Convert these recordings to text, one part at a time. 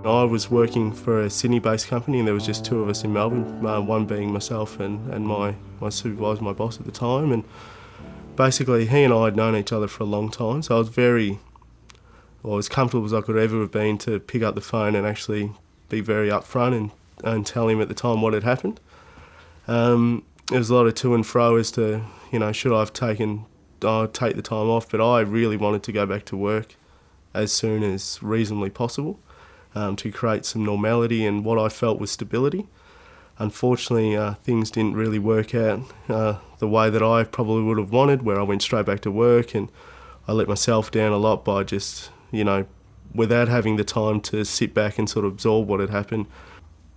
I was working for a Sydney-based company and there was just two of us in Melbourne, one being myself and my supervisor, my boss at the time. And basically he and I had known each other for a long time, so I was as comfortable as I could ever have been to pick up the phone and actually be very upfront and tell him at the time what had happened. There was a lot of to and fro as to, should I have take the time off, but I really wanted to go back to work as soon as reasonably possible to create some normality and what I felt was stability. Unfortunately, things didn't really work out the way that I probably would have wanted, where I went straight back to work and I let myself down a lot by just, without having the time to sit back and sort of absorb what had happened.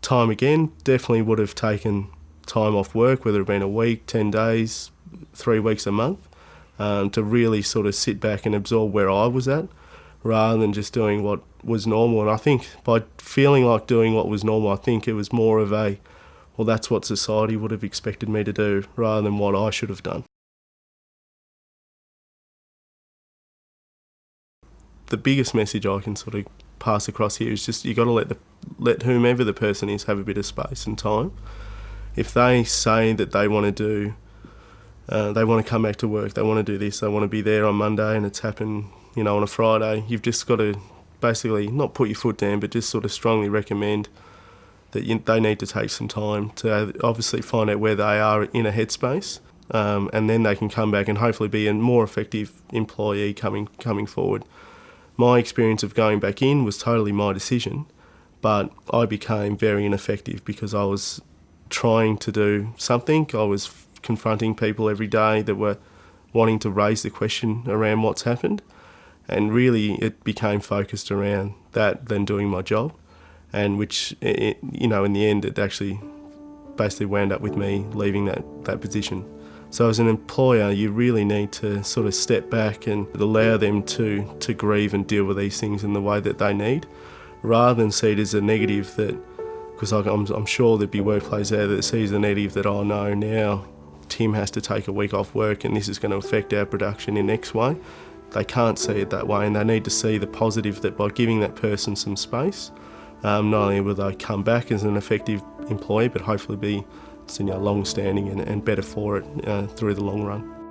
Time again, definitely would have taken time off work, whether it had been a week, 10 days, 3 weeks, a month, to really sort of sit back and absorb where I was at, rather than just doing what was normal. And I think by feeling like doing what was normal, I think it was more of well, that's what society would have expected me to do, rather than what I should have done. The biggest message I can sort of pass across here is just you got to let whomever the person is have a bit of space and time. If they say that they want to they want to come back to work, they want to do this, they want to be there on Monday and it's happened, on a Friday, you've just got to basically not put your foot down, but just sort of strongly recommend that they need to take some time to obviously find out where they are in a headspace, and then they can come back and hopefully be a more effective employee coming forward. My experience of going back in was totally my decision, but I became very ineffective because I was trying to do something. I was confronting people every day that were wanting to raise the question around what's happened, and really it became focused around that than doing my job, and which, in the end, it actually basically wound up with me leaving that position. So as an employer, you really need to sort of step back and allow them to grieve and deal with these things in the way that they need, rather than see it as a negative that, because I'm sure there'd be workplaces there that sees the negative that, oh no, now Tim has to take a week off work and this is going to affect our production in X way. They can't see it that way, and they need to see the positive that by giving that person some space, not only will they come back as an effective employee, but hopefully be long-standing and better for it through the long run.